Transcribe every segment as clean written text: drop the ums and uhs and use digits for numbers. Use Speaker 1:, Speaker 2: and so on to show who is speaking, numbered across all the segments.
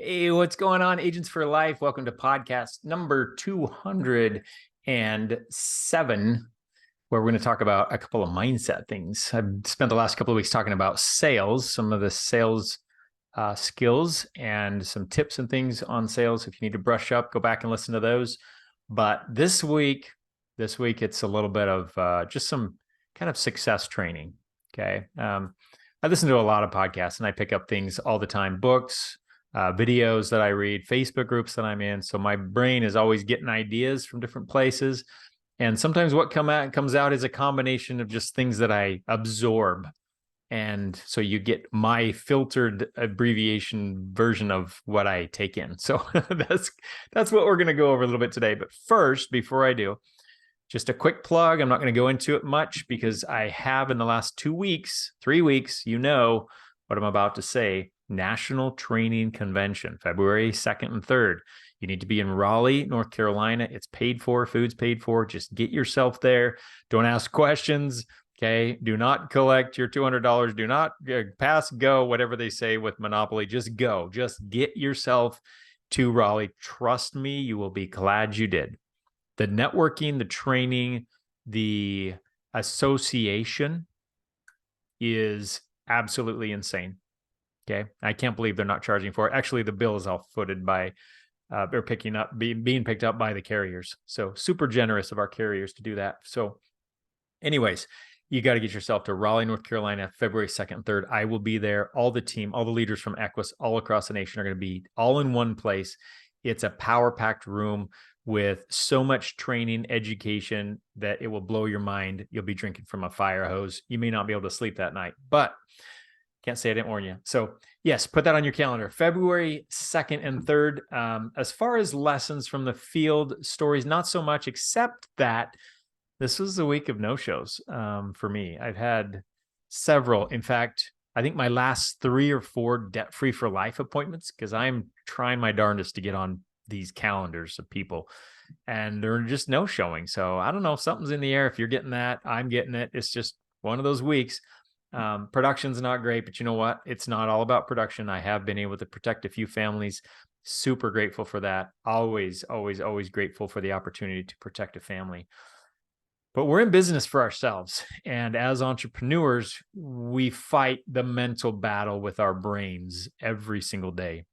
Speaker 1: Hey, what's going on, Agents for Life? Welcome to podcast number 207, where we're going to talk about a couple of mindset things. I've spent the last couple of weeks talking about sales, some of the sales skills, and some tips and things on sales. If you need to brush up, go back and listen to those. But this week, it's a little bit of just some kind of success training. Okay. I listen to a lot of podcasts and I pick up things all the time, books, videos that I read, Facebook groups that I'm in. So my brain is always getting ideas from different places. And sometimes what comes out is a combination of just things that I absorb. And so you get my filtered abbreviation version of what I take in. So that's what we're going to go over a little bit today. But first, before I do, just a quick plug. I'm not going to go into it much because I have in the last 3 weeks, you know what I'm about to say, National Training Convention, February 2nd and 3rd. You need to be in Raleigh, North Carolina. It's paid for, food's paid for. Just get yourself there. Don't ask questions. Okay. Do not collect your $200. Do not pass go, whatever they say with Monopoly. Just go. Just get yourself to Raleigh. Trust me, you will be glad you did. The networking, the training, the association is absolutely insane. Okay. I can't believe they're not charging for it. Actually, the bill is all footed by, they're being picked up by the carriers. So super generous of our carriers to do that. So anyways, you got to get yourself to Raleigh, North Carolina, February 2nd and 3rd. I will be there. All the team, all the leaders from Equus all across the nation are going to be all in one place. It's a power-packed room with so much training, education that it will blow your mind. You'll be drinking from a fire hose. You may not be able to sleep that night, but can't say I didn't warn you. So yes, put that on your calendar. February 2nd and 3rd. As far as lessons from the field, stories, not so much, except that this was the week of no-shows for me. I've had several. In fact, I think my last 3 or 4 debt-free for life appointments, because I'm trying my darndest to get on these calendars of people, and they're just no-showing. So I don't know, something's in the air. If you're getting that, I'm getting it. It's just one of those weeks. Production's not great, but you know what? It's not all about production. I have been able to protect a few families. Super grateful for that. Always, always, always grateful for the opportunity to protect a family. But we're in business for ourselves. And as entrepreneurs, we fight the mental battle with our brains every single day.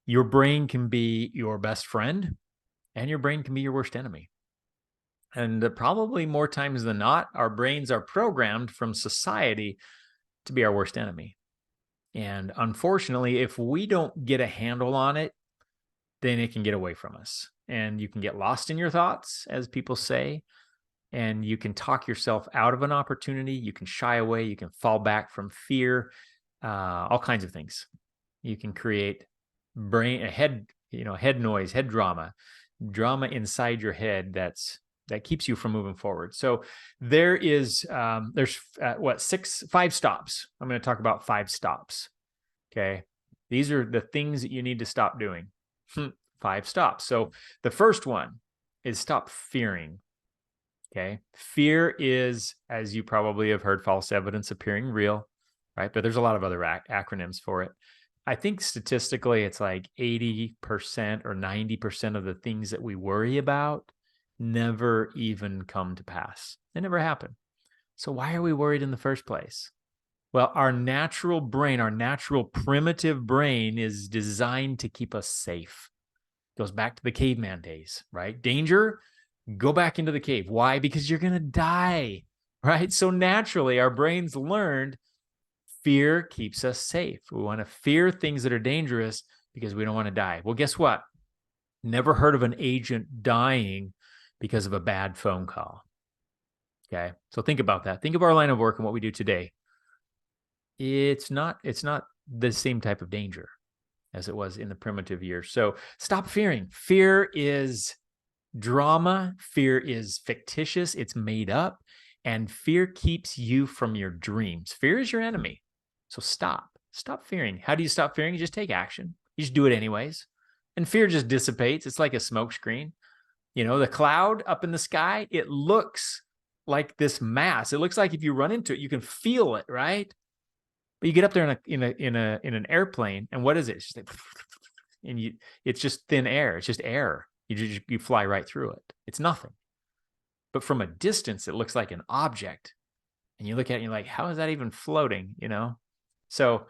Speaker 1: Your brain can be your best friend, and your brain can be your worst enemy. And probably more times than not, our brains are programmed from society to be our worst enemy. And unfortunately, if we don't get a handle on it, then it can get away from us. And you can get lost in your thoughts, as people say, and you can talk yourself out of an opportunity. You can shy away. You can fall back from fear, all kinds of things. You can create head noise, head drama inside your head that keeps you from moving forward. So there's 5 stops. I'm going to talk about 5 stops. Okay. These are the things that you need to stop doing. 5 stops. So the first one is stop fearing. Okay. Fear is, as you probably have heard, false evidence appearing real, right? But there's a lot of other acronyms for it. I think statistically, it's like 80% or 90% of the things that we worry about never even come to pass. They never happen. So why are we worried in the first place? Well, our natural brain, our natural primitive brain is designed to keep us safe. It goes back to the caveman days, right? Danger, go back into the cave. Why? Because you're going to die, right? So naturally, our brains learned fear keeps us safe. We want to fear things that are dangerous because we don't want to die. Well, guess what? Never heard of an agent dying because of a bad phone call. Okay. So think about that. Think of our line of work and what we do today. It's not the same type of danger as it was in the primitive years. So stop fearing. Fear is drama. Fear is fictitious. It's made up. And fear keeps you from your dreams. Fear is your enemy. So stop fearing. How do you stop fearing? You just take action. You just do it anyways. And fear just dissipates. It's like a smoke screen. You know, the cloud up in the sky, it looks like this mass. It looks like if you run into it, you can feel it, right? But you get up there in an airplane, and what is it? It's just like, and it's just thin air. It's just air. You fly right through it. It's nothing. But from a distance, it looks like an object. And you look at it and you're like, how is that even floating? So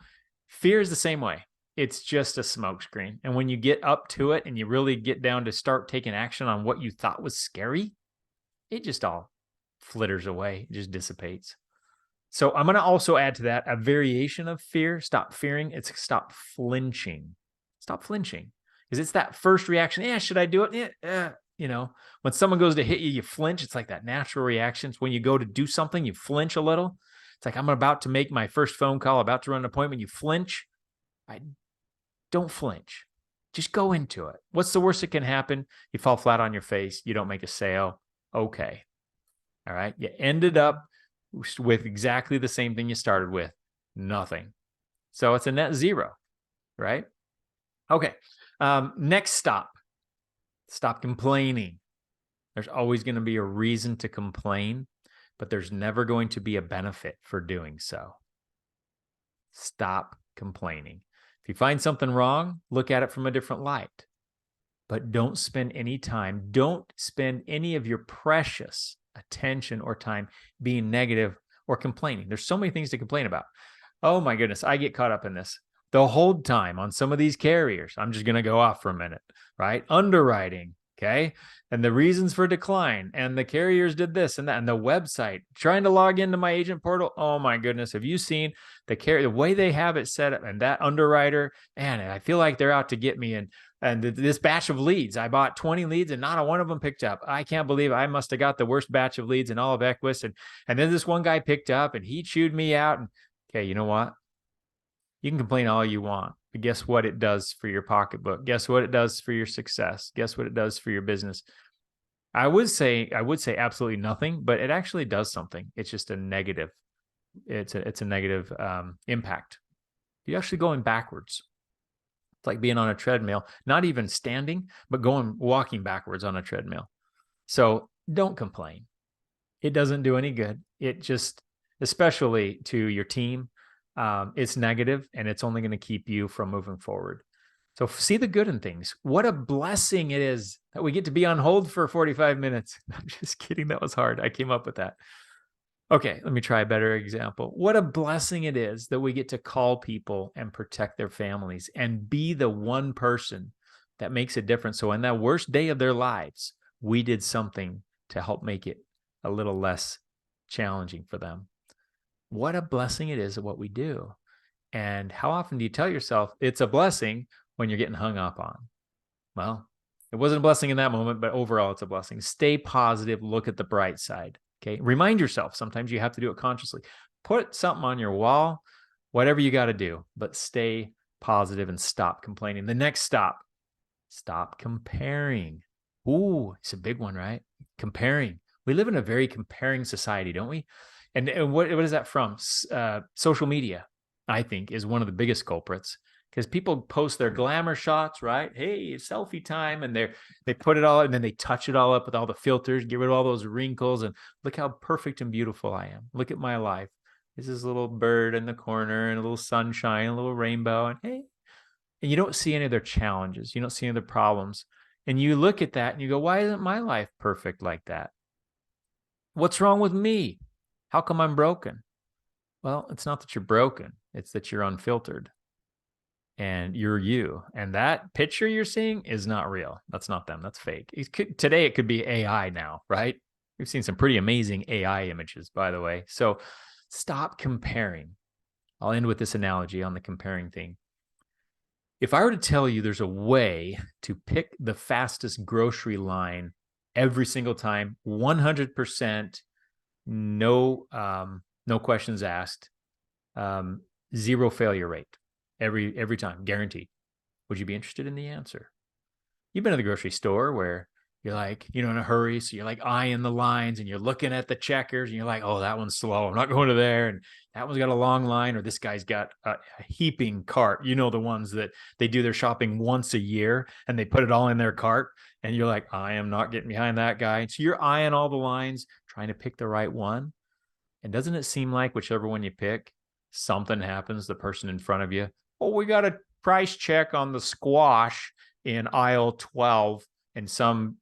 Speaker 1: fear is the same way. It's just a smokescreen. And when you get up to it and you really get down to start taking action on what you thought was scary, it just all flitters away. It just dissipates. So I'm going to also add to that a variation of fear. Stop fearing. It's stop flinching. Stop flinching. Because it's that first reaction. Yeah, should I do it? Yeah. When someone goes to hit you, you flinch. It's like that natural reaction. It's when you go to do something, you flinch a little. It's like I'm about to make my first phone call, about to run an appointment. You flinch. Don't flinch. Just go into it. What's the worst that can happen? You fall flat on your face. You don't make a sale. Okay. All right. You ended up with exactly the same thing you started with. Nothing. So it's a net zero, right? Okay. Next stop. Stop complaining. There's always going to be a reason to complain, but there's never going to be a benefit for doing so. Stop complaining. If you find something wrong, look at it from a different light. But don't spend any of your precious attention or time being negative or complaining. There's so many things to complain about. Oh my goodness, I get caught up in this. The hold time on some of these carriers. I'm just going to go off for a minute, right? Underwriting, okay? And the reasons for decline, and the carriers did this and that, and the website, trying to log into my agent portal. Oh my goodness, have you seen the way they have it set up, and that underwriter, man, I feel like they're out to get me. And this batch of leads, I bought 20 leads and not a one of them picked up. I can't believe I must have got the worst batch of leads in all of Equus. And then this one guy picked up and he chewed me out. And okay, you know what? You can complain all you want, but guess what it does for your pocketbook? Guess what it does for your success? Guess what it does for your business? I would say absolutely nothing, but it actually does something. It's just a negative. It's a negative impact. You're actually going backwards. It's like being on a treadmill, not even standing, but walking backwards on a treadmill. So don't complain. It doesn't do any good. It just, especially to your team, it's negative, and it's only going to keep you from moving forward. So see the good in things. What a blessing it is that we get to be on hold for 45 minutes. I'm just kidding. That was hard. I came up with that. Okay, let me try a better example. What a blessing it is that we get to call people and protect their families and be the one person that makes a difference. So in that worst day of their lives, we did something to help make it a little less challenging for them. What a blessing it is at what we do. And how often do you tell yourself it's a blessing when you're getting hung up on? Well, it wasn't a blessing in that moment, but overall it's a blessing. Stay positive. Look at the bright side. Okay. Remind yourself. Sometimes you have to do it consciously. Put something on your wall, whatever you got to do, but stay positive and stop complaining. The next stop comparing. Ooh, it's a big one, right? Comparing. We live in a very comparing society, don't we? And what is that from? Social media, I think, is one of the biggest culprits, because people post their glamour shots, right? Hey, it's selfie time. And they put it all, and then they touch it all up with all the filters, get rid of all those wrinkles. And look how perfect and beautiful I am. Look at my life. This is a little bird in the corner and a little sunshine, a little rainbow. And hey, and you don't see any of their challenges. You don't see any of their problems. And you look at that and you go, why isn't my life perfect like that? What's wrong with me? How come I'm broken? Well, it's not that you're broken. It's that you're unfiltered. And you're you. And that picture you're seeing is not real. That's not them. That's fake. Today, it could be AI now, right? We've seen some pretty amazing AI images, by the way. So stop comparing. I'll end with this analogy on the comparing thing. If I were to tell you there's a way to pick the fastest grocery line every single time, 100%, no questions asked, zero failure rate every time, guaranteed, would you be interested in the answer? You've been to the grocery store where you're like, in a hurry, so you're like eyeing the lines and you're looking at the checkers and you're like, oh, that one's slow, I'm not going to there, and that one's got a long line, or this guy's got a heaping cart. The ones that they do their shopping once a year and they put it all in their cart, and you're like, I am not getting behind that guy. So you're eyeing all the lines, trying to pick the right one. And doesn't it seem like whichever one you pick, something happens? The person in front of you, oh, we got a price check on the squash in aisle 12, and some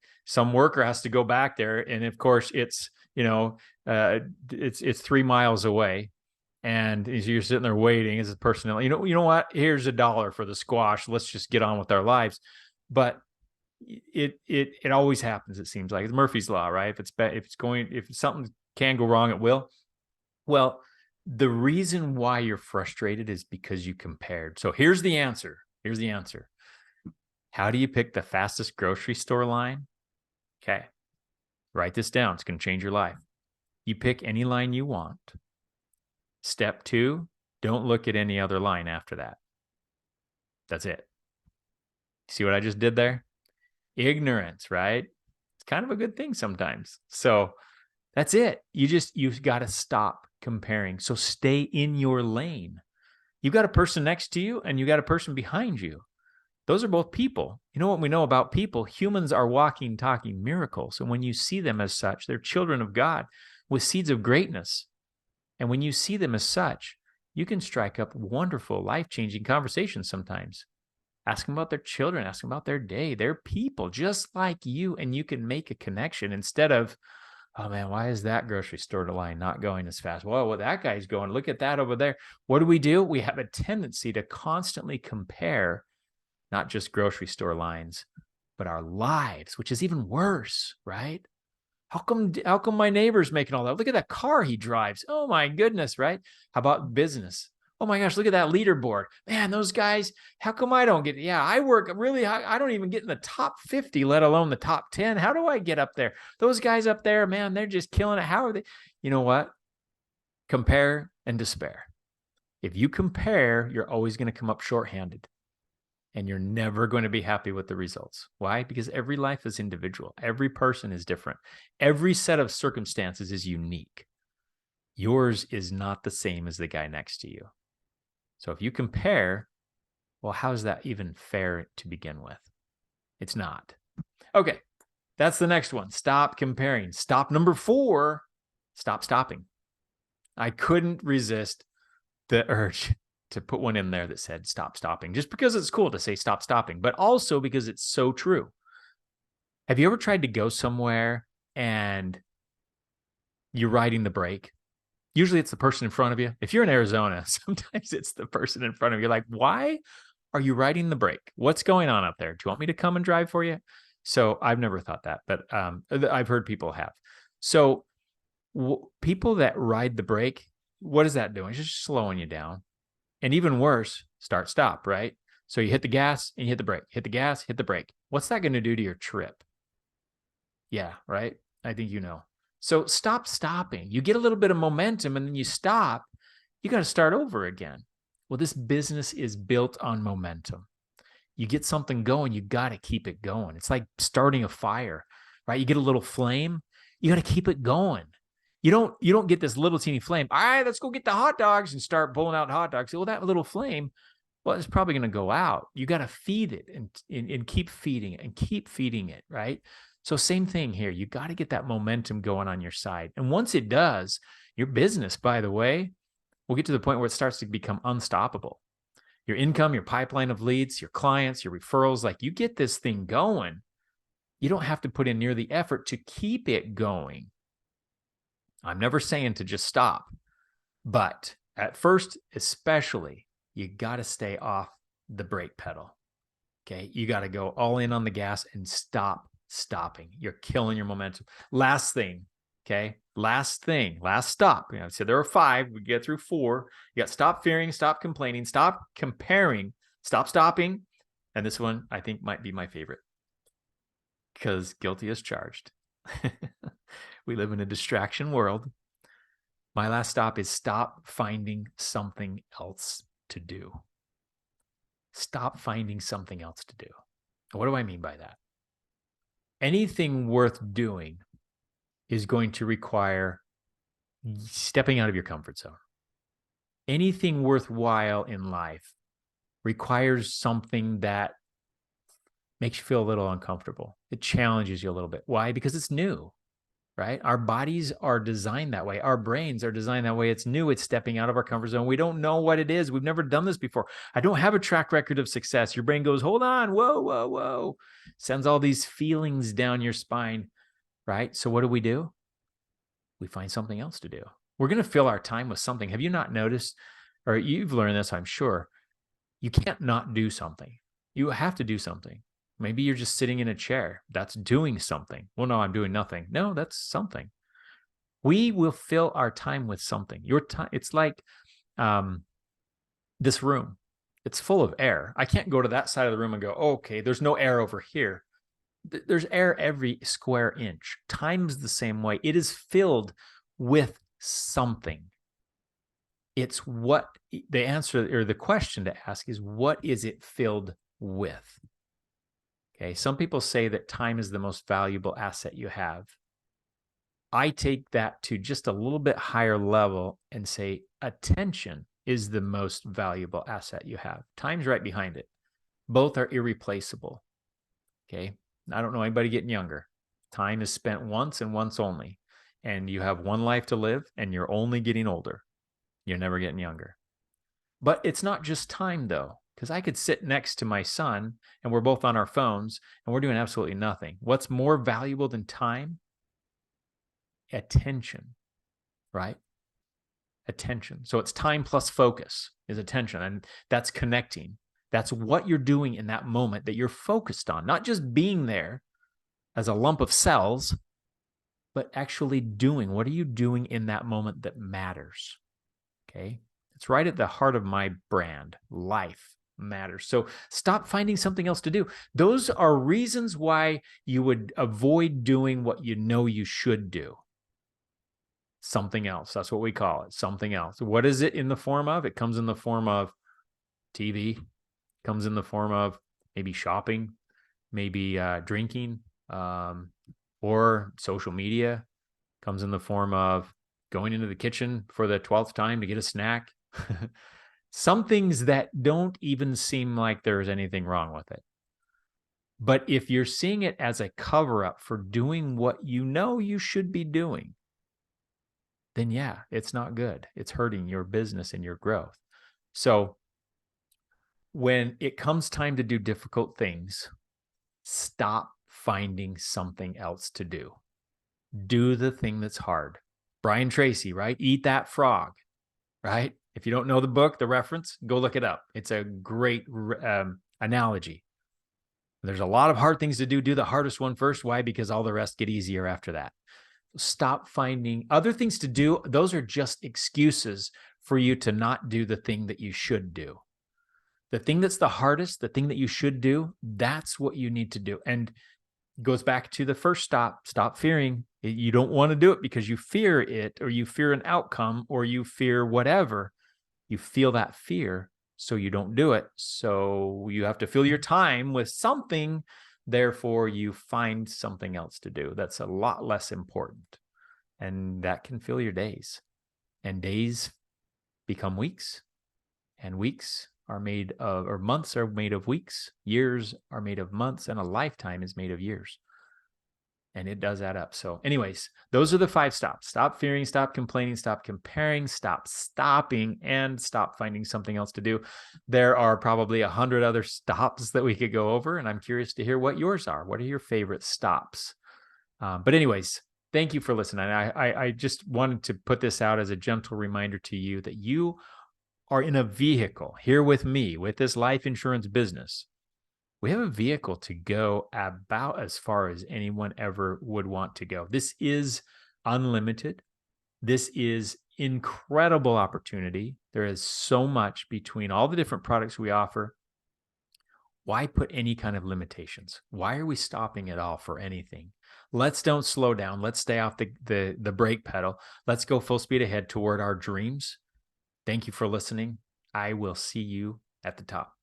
Speaker 1: worker has to go back there, and of course it's it's 3 miles away, and you're sitting there waiting as a person, you know what, here's $1 for the squash, let's just get on with our lives. But it always happens. It seems like it's Murphy's Law, right? If something can go wrong, it will. Well, the reason why you're frustrated is because you compared. So here's the answer. How do you pick the fastest grocery store line? Okay. Write this down. It's going to change your life. You pick any line you want. Step 2, don't look at any other line after that. That's it. See what I just did there? Ignorance, right? It's kind of a good thing sometimes. So that's it. You've got to stop comparing. So stay in your lane. You've got a person next to you and you got a person behind you. Those are both people. You know what we know about people? Humans are walking, talking miracles. And when you see them as such, they're children of God with seeds of greatness. And when you see them as such, you can strike up wonderful, life-changing conversations sometimes. Ask them about their children. Ask them about their day. They're people just like you, and you can make a connection instead of, oh man, why is that grocery store line not going as fast? Well, that guy's going. Look at that over there. What do? We have a tendency to constantly compare not just grocery store lines, but our lives, which is even worse, right? How come my neighbor's making all that? Look at that car he drives. Oh my goodness, right? How about business? Oh my gosh, look at that leaderboard. Man, those guys, how come I don't get it? Yeah, I work really high. I don't even get in the top 50, let alone the top 10. How do I get up there? Those guys up there, man, they're just killing it. How are they? You know what? Compare and despair. If you compare, you're always going to come up shorthanded. And you're never going to be happy with the results. Why? Because every life is individual. Every person is different. Every set of circumstances is unique. Yours is not the same as the guy next to you. So if you compare, well, how's that even fair to begin with? It's not. Okay, that's the next one. Stop comparing. Stop number 4, stop stopping. I couldn't resist the urge to put one in there that said stop stopping, just because it's cool to say stop stopping, but also because it's so true. Have you ever tried to go somewhere and you're riding the brake? Usually it's the person in front of you. If you're in Arizona, sometimes it's the person in front of you. Like, why are you riding the brake? What's going on up there? Do you want me to come and drive for you? So I've never thought that, but I've heard people have. So people that ride the brake, what is that doing? It's just slowing you down. And even worse, start, stop, right? So you hit the gas and you hit the brake, hit the gas, hit the brake. What's that going to do to your trip? Yeah, right? I think you know. So stop stopping. You get a little bit of momentum and then you stop. You got to start over again. Well, this business is built on momentum. You get something going, you got to keep it going. It's like starting a fire, right? You get a little flame, you got to keep it going. You don't get this little teeny flame. All right, let's go get the hot dogs and start pulling out hot dogs. Well, that little flame, well, it's probably going to go out. You got to feed it and keep feeding it and keep feeding it, right? So same thing here. You got to get that momentum going on your side. And once it does, your business, by the way, will get to the point where it starts to become unstoppable. Your income, your pipeline of leads, your clients, your referrals, like you get this thing going. You don't have to put in near the effort to keep it going. I'm never saying to just stop, but at first, especially, you got to stay off the brake pedal. Okay. You got to go all in on the gas and stop stopping. You're killing your momentum. Last thing. Okay. Last stop. I said there are 5. We get through 4. You got stop fearing, stop complaining, stop comparing, stop stopping. And this one I think might be my favorite because guilty as charged. We live in a distraction world. My last stop is stop finding something else to do. Stop finding something else to do. What do I mean by that? Anything worth doing is going to require stepping out of your comfort zone. Anything worthwhile in life requires something that makes you feel a little uncomfortable. It challenges you a little bit. Why? Because it's new. right? Our bodies are designed that way. Our brains are designed that way. It's new. It's stepping out of our comfort zone. We don't know what it is. We've never done this before. I don't have a track record of success. Your brain goes, hold on, whoa, whoa, whoa. Sends all these feelings down your spine, right? So what do? We find something else to do. We're going to fill our time with something. Have you not noticed, or you've learned this, I'm sure, you can't not do something. You have to do something. Maybe you're just sitting in a chair. That's doing something. Well, no, I'm doing nothing. No, that's something. We will fill our time with something. Your time, it's like this room. It's full of air. I can't go to that side of the room and go, oh, okay, there's no air over here. There's air every square inch. Time's the same way. It is filled with something. It's what the answer, or the question to ask is, what is it filled with? Okay. Some people say that time is the most valuable asset you have. I take that to just a little bit higher level and say attention is the most valuable asset you have. Time's right behind it. Both are irreplaceable. Okay. I don't know anybody getting younger. Time is spent once and once only. And you have one life to live, and you're only getting older. You're never getting younger. But it's not just time, though, because I could sit next to my son and we're both on our phones and we're doing absolutely nothing. What's more valuable than time? Attention, right? Attention. So it's time plus focus is attention, and that's connecting. That's what you're doing in that moment that you're focused on, not just being there as a lump of cells, but actually doing. What are you doing in that moment that matters? Okay. It's right at the heart of my brand. Life matters. So stop finding something else to do. Those are reasons why you would avoid doing what you know you should do. Something else. That's what we call it. Something else. What is it in the form of? It comes in the form of TV, comes in the form of maybe shopping, maybe drinking, or social media, comes in the form of going into the kitchen for the 12th time to get a snack. Some things that don't even seem like there's anything wrong with it. But if you're seeing it as a cover-up for doing what you know you should be doing, then yeah, it's not good. It's hurting your business and your growth. So when it comes time to do difficult things, stop finding something else to do. Do the thing that's hard. Brian Tracy, right? Eat that frog, right? If you don't know the book, the reference, go look it up. It's a great analogy. There's a lot of hard things to do. Do the hardest one first. Why? Because all the rest get easier after that. Stop finding other things to do. Those are just excuses for you to not do the thing that you should do. The thing that's the hardest, the thing that you should do, that's what you need to do. And it goes back to the first stop fearing. You don't want to do it because you fear it, or you fear an outcome, or you fear whatever. You feel that fear, so you don't do it. So you have to fill your time with something. Therefore, you find something else to do that's a lot less important. And that can fill your days. And days become weeks. And weeks are made of, or months are made of weeks. Years are made of months. And a lifetime is made of years. And it does add up. So anyways, those are the 5 stops. Stop fearing, stop complaining, stop comparing, stop stopping, and stop finding something else to do. There are probably 100 other stops that we could go over, and I'm curious to hear what yours are. What are your favorite stops? But anyways, thank you for listening. I just wanted to put this out as a gentle reminder to you that you are in a vehicle here with me, with this life insurance business. We have a vehicle to go about as far as anyone ever would want to go. This is unlimited. This is incredible opportunity. There is so much between all the different products we offer. Why put any kind of limitations? Why are we stopping at all for anything? Let's don't slow down. Let's stay off the brake pedal. Let's go full speed ahead toward our dreams. Thank you for listening. I will see you at the top.